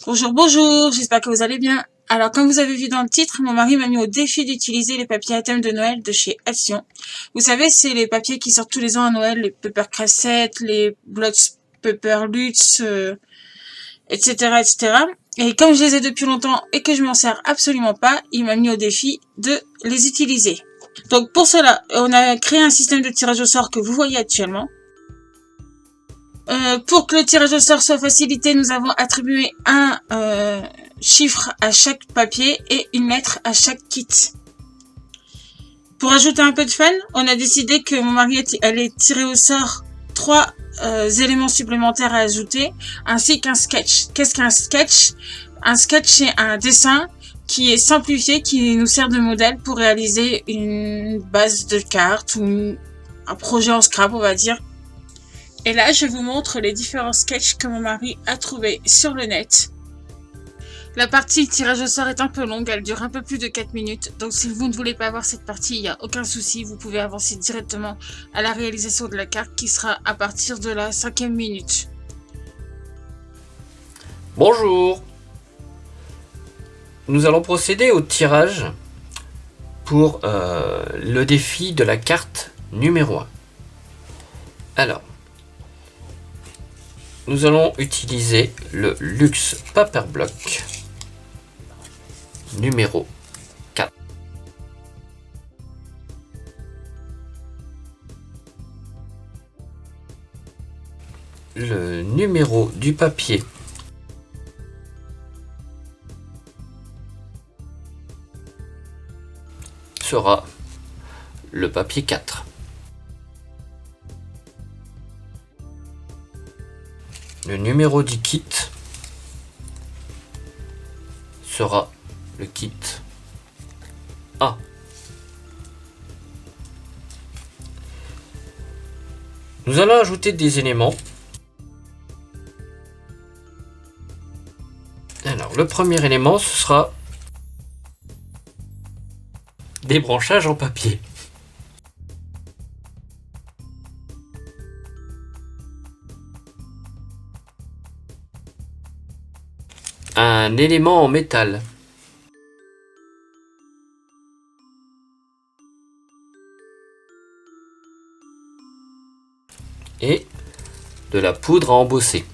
Bonjour, bonjour, j'espère que vous allez bien. Alors, comme vous avez vu dans le titre, mon mari m'a mis au défi d'utiliser les papiers à thème de Noël de chez Action. Vous savez, c'est les papiers qui sortent tous les ans à Noël, les Paper Crassette, les Blots Paper Lutz, etc., etc. Et comme je les ai depuis longtemps et que je m'en sers absolument pas, il m'a mis au défi de les utiliser. Donc, pour cela, on a créé un système de tirage au sort que vous voyez actuellement. Pour que le tirage au sort soit facilité, nous avons attribué un chiffre à chaque papier et une lettre à chaque kit. Pour ajouter un peu de fun, on a décidé que mon mari allait tirer au sort 3 éléments supplémentaires à ajouter, ainsi qu'un sketch. Qu'est-ce qu'un sketch? Un sketch, c'est un dessin qui est simplifié, qui nous sert de modèle pour réaliser une base de cartes ou un projet en scrap, on va dire. Et là, je vous montre les différents sketchs que mon mari a trouvés sur le net. La partie tirage au sort est un peu longue, elle dure un peu plus de 4 minutes. Donc si vous ne voulez pas voir cette partie, il n'y a aucun souci, vous pouvez avancer directement à la réalisation de la carte qui sera à partir de la 5e minute. Bonjour. Nous allons procéder au tirage pour le défi de la carte numéro 1. Alors, nous allons utiliser le Luxe Paper Block numéro 4. Le numéro du papier sera le papier 4. Le numéro du kit sera le kit A. Nous allons ajouter des éléments. Alors, le premier élément, ce sera des branchages en papier. Un élément en métal. Et de la poudre à embosser.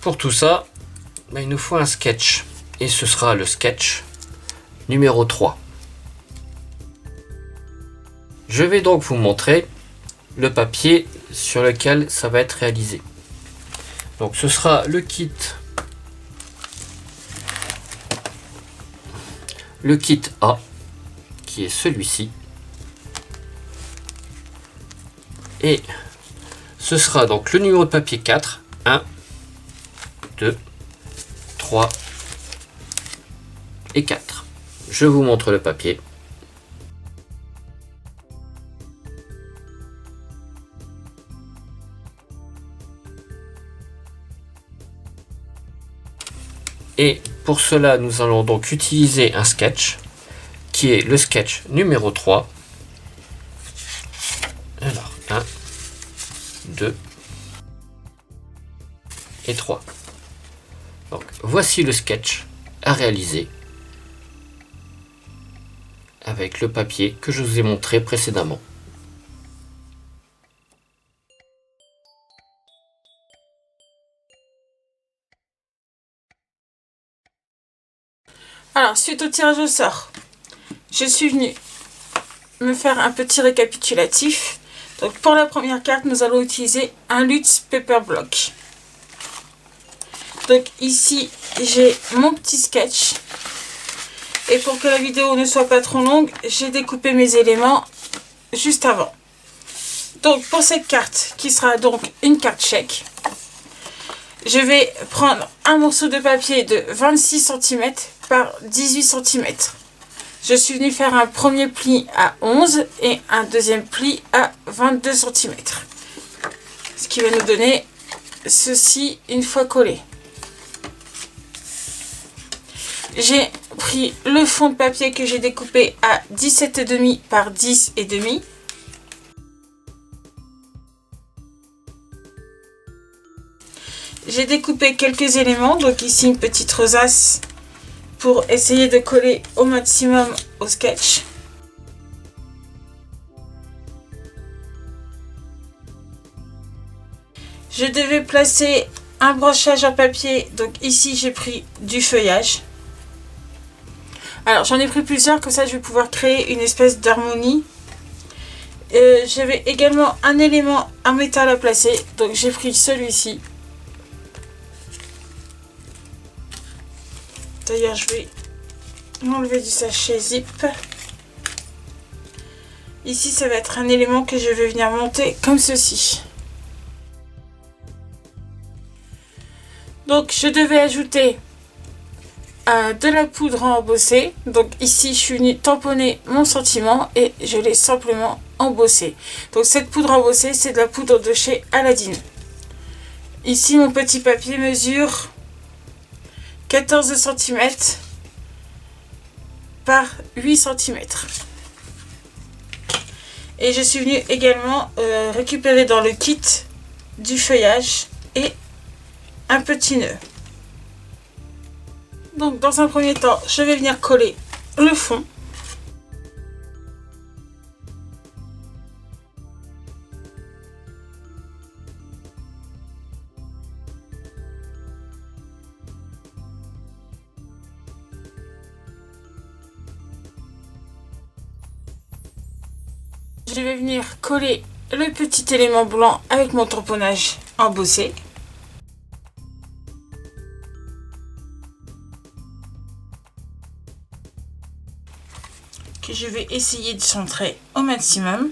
Pour tout ça, il nous faut un sketch. Et ce sera le sketch numéro 3. Je vais donc vous montrer le papier sur lequel ça va être réalisé. Donc ce sera le kit A, qui est celui-ci. Et ce sera donc le numéro de papier 4, 1, 2, 3 et 4. Je vous montre le papier. Et pour cela, nous allons donc utiliser un sketch qui est le sketch numéro 3. Alors, 1, 2 et 3. Donc, voici le sketch à réaliser avec le papier que je vous ai montré précédemment. Alors, suite au tirage au sort, je suis venue me faire un petit récapitulatif. Donc, pour la première carte, nous allons utiliser un Lutz Paper Block. Donc, ici, j'ai mon petit sketch. Et pour que la vidéo ne soit pas trop longue, j'ai découpé mes éléments juste avant. Donc, pour cette carte, qui sera donc une carte chèque, je vais prendre un morceau de papier de 26 cm par 18 cm. Je suis venue faire un premier pli à 11 et un deuxième pli à 22 cm. Ce qui va nous donner ceci une fois collé. J'ai pris le fond de papier que j'ai découpé à 17,5 par 10,5. j'ai découpé quelques éléments. Donc ici une petite rosace pour essayer de coller au maximum au sketch. Je devais placer un brochage en papier, donc ici j'ai pris du feuillage. Alors j'en ai pris plusieurs, comme ça je vais pouvoir créer une espèce d'harmonie. J'avais également un élément en métal à placer, donc j'ai pris celui-ci. D'ailleurs je vais m'enlever du sachet zip. Ici ça va être un élément que je vais venir monter comme ceci. Donc je devais ajouter de la poudre embossée. Donc ici je suis venue tamponner mon sentiment et je l'ai simplement embossé. Donc cette poudre embossée, c'est de la poudre de chez Aladdin. Ici mon petit papier mesure 14 cm par 8 cm. Et je suis venue également récupérer dans le kit du feuillage et un petit nœud. Donc dans un premier temps, je vais venir coller le fond. Je vais venir coller le petit élément blanc avec mon tamponnage embossé. Que je vais essayer de centrer au maximum.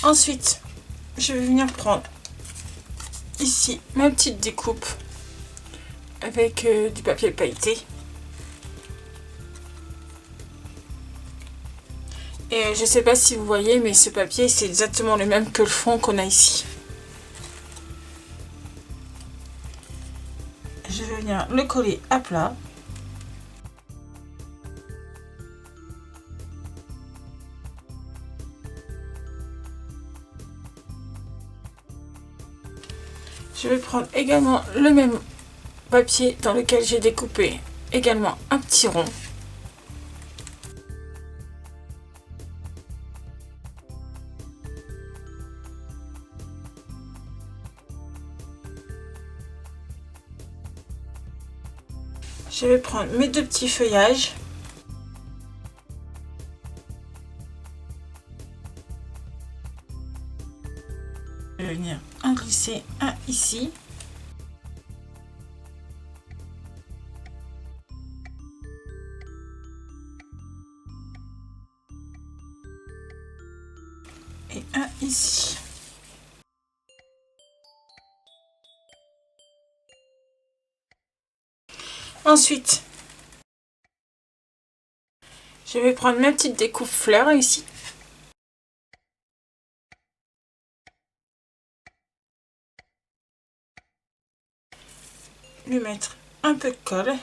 Ensuite, je vais venir prendre ici ma petite découpe avec du papier pailleté. Et je sais pas si vous voyez, mais ce papier c'est exactement le même que le fond qu'on a ici. Je vais venir le coller à plat. Je vais prendre également le même papier dans lequel j'ai découpé également un petit rond. Je vais prendre mes deux petits feuillages. Je vais venir en glisser un ici. Et un ici. Ensuite, je vais prendre ma petite découpe fleur ici. Lui mettre un peu de colle.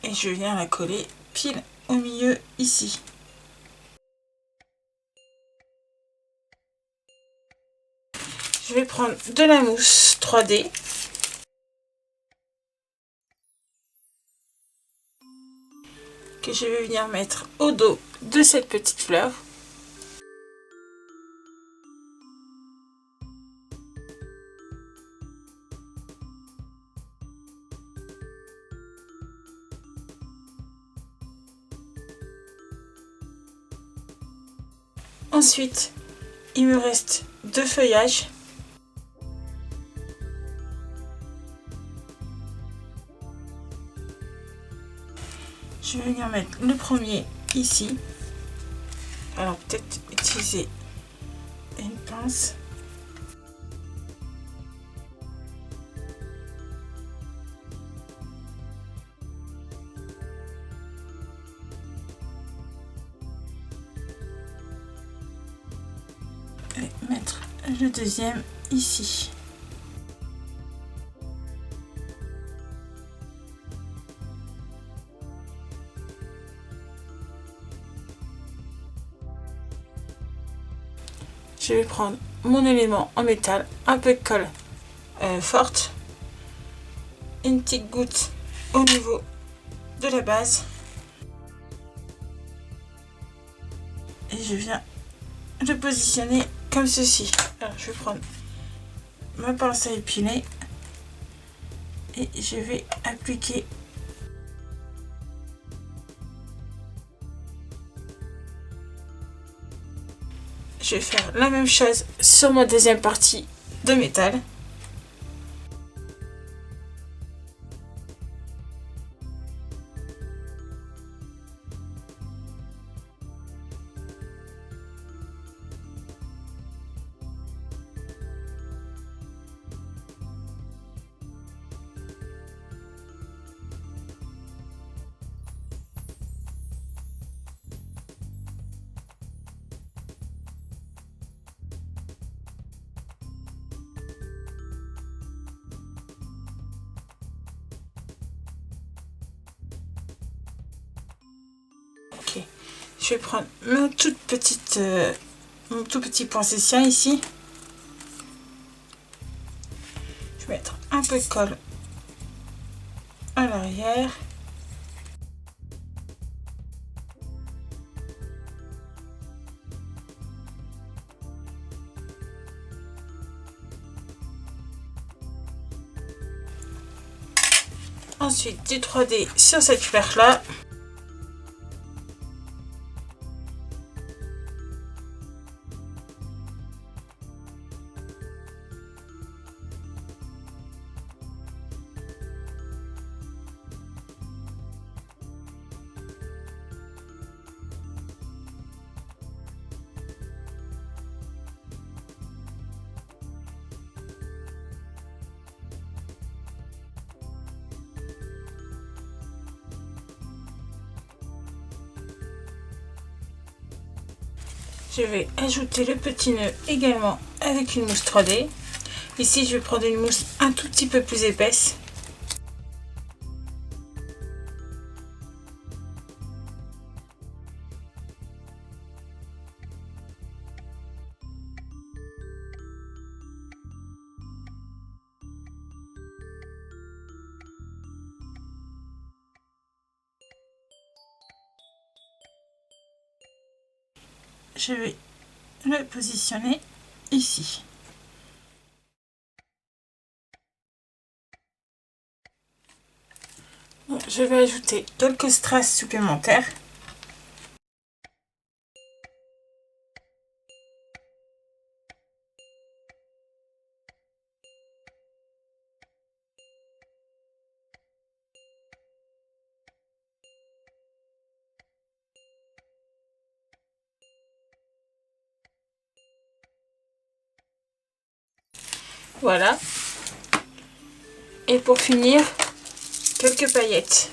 Et je viens la coller pile au milieu ici. Je vais prendre de la mousse 3D. Que je vais venir mettre au dos de cette petite fleur. Ensuite, il me reste deux feuillages. Je vais venir mettre le premier ici. Alors peut-être utiliser une pince. Et mettre le deuxième ici. je vais prendre mon élément en métal, un peu de colle forte, une petite goutte au niveau de la base et je viens le positionner comme ceci. Alors je vais prendre ma pince à épiler et je vais appliquer je vais faire la même chose sur ma deuxième partie de métal. Ok, je vais prendre mon tout petit poinsettia ici. Je vais mettre un peu de colle à l'arrière. Ensuite du 3D sur cette fleur là. Je vais ajouter le petit nœud également avec une mousse 3D. Ici, je vais prendre une mousse un tout petit peu plus épaisse. Je vais le positionner ici. Bon, je vais ajouter quelques strass supplémentaires. Voilà. Et pour finir, quelques paillettes.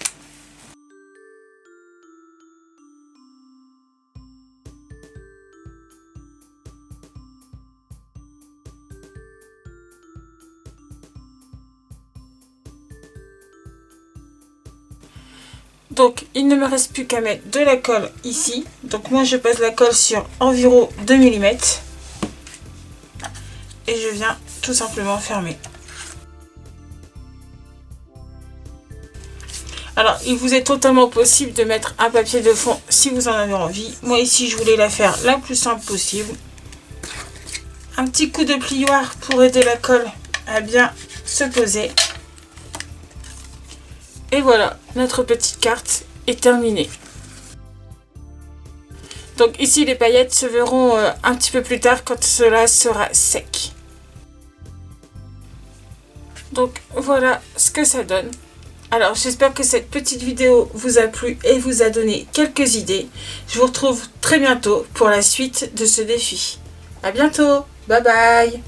Donc, il ne me reste plus qu'à mettre de la colle ici. Donc, moi, je pose la colle sur environ 2 mm. Et je viens tout simplement fermer. Alors, il vous est totalement possible de mettre un papier de fond si vous en avez envie. Moi, ici, je voulais la faire la plus simple possible. Un petit coup de plioir pour aider la colle à bien se poser. Et voilà, notre petite carte est terminée. Donc ici, les paillettes se verront un petit peu plus tard quand cela sera sec. Donc voilà ce que ça donne. Alors j'espère que cette petite vidéo vous a plu et vous a donné quelques idées. Je vous retrouve très bientôt pour la suite de ce défi. À bientôt, bye bye.